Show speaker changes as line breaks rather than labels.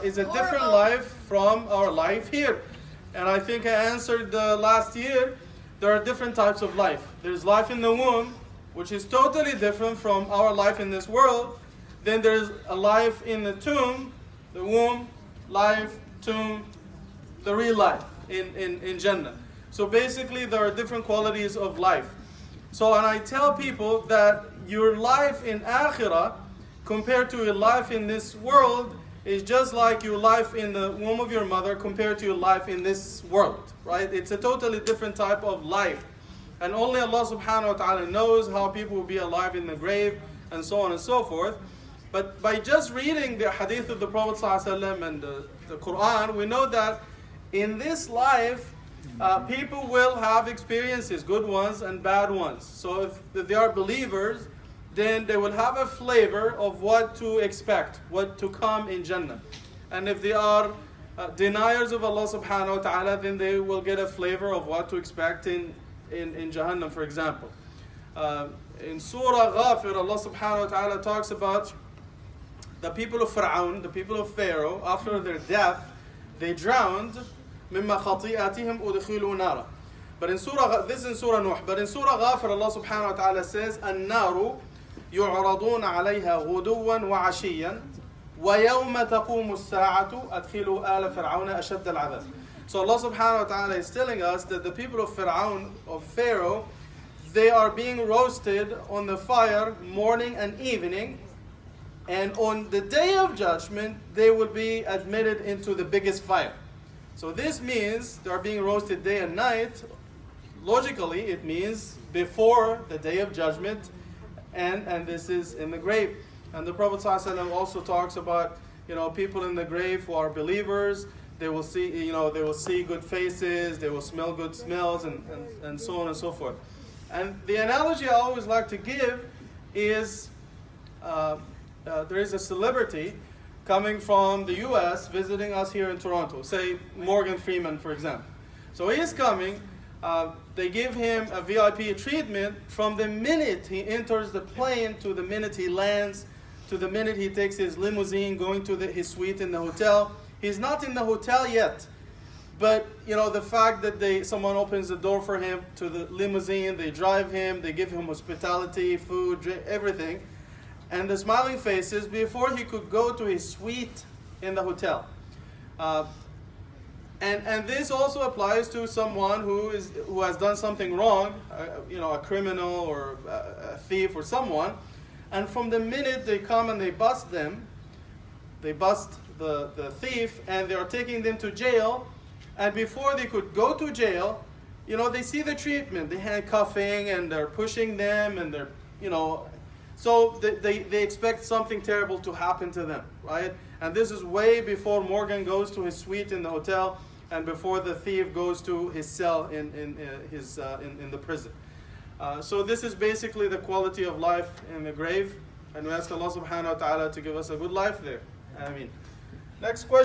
is a different life from our life here. And I think I answered last year, there are different types of life. There's life in the womb, which is totally different from our life in this world. Then there's a life in the tomb, the womb, life, tomb, the real life in Jannah. So basically there are different qualities of life. So, and I tell people that your life in Akhirah compared to your life in this world is just like your life in the womb of your mother compared to your life in this world, right? It's a totally different type of life. And only Allah subhanahu wa ta'ala knows how people will be alive in the grave and so on and so forth. But by just reading the hadith of the Prophet ﷺ and the Quran, we know that in this life, people will have experiences, good ones and bad ones. So if they are believers, then they will have a flavor of what to expect, what to come in Jannah. And if they are deniers of Allah subhanahu wa ta'ala, then they will get a flavor of what to expect in Jahannam, for example. In Surah Ghafir, Allah subhanahu wa ta'ala talks about the people of Fir'aun, the people of Pharaoh, after their death, they drowned. مِمَّا خَطِيئَاتِهِمْ أُدْخِلُوا نَارًا. But in this is in Surah Nuh. But in Surah Ghafir, Allah subhanahu wa ta'ala says, النَّارُ يُعْرَضُونَ عَلَيْهَا غُدُوًّا وَعَشِيًّا وَيَوْمَ تَقُومُ السَّاعَةُ أَدْخِلُوا آلَ فِرْعَوْنَ أَشَدَّ الْعَذَابِ. So Allah subhanahu wa ta'ala is telling us that the people of Fir'aun, of Pharaoh, they are being roasted on the fire morning and evening. And on the day of judgment, they will be admitted into the biggest fire. So this means they are being roasted day and night. Logically, it means before the day of judgment, and this is in the grave. And the Prophet ﷺ also talks about, people in the grave who are believers. They will see, they will see good faces, they will smell good smells, and so on and so forth. And the analogy I always like to give is, there is a celebrity coming from the US visiting us here in Toronto, say Morgan Freeman, for example. So he is coming, they give him a VIP treatment from the minute he enters the plane to the minute he lands, to the minute he takes his limousine going to his suite in the hotel. He's not in the hotel yet, but the fact that someone opens the door for him to the limousine, they drive him, they give him hospitality, food, drink, everything, and the smiling faces before he could go to his suite in the hotel. And this also applies to someone who has done something wrong, a criminal or a thief or someone, and from the minute they come and they bust them, they bust the thief, and they are taking them to jail, and before they could go to jail, they see the treatment, the handcuffing, and they're pushing them, and they're, so they expect something terrible to happen to them, right? And this is way before Morgan goes to his suite in the hotel, and before the thief goes to his cell in the prison. So this is basically the quality of life in the grave, and we ask Allah subhanahu wa ta'ala to give us a good life there. Ameen. Next question.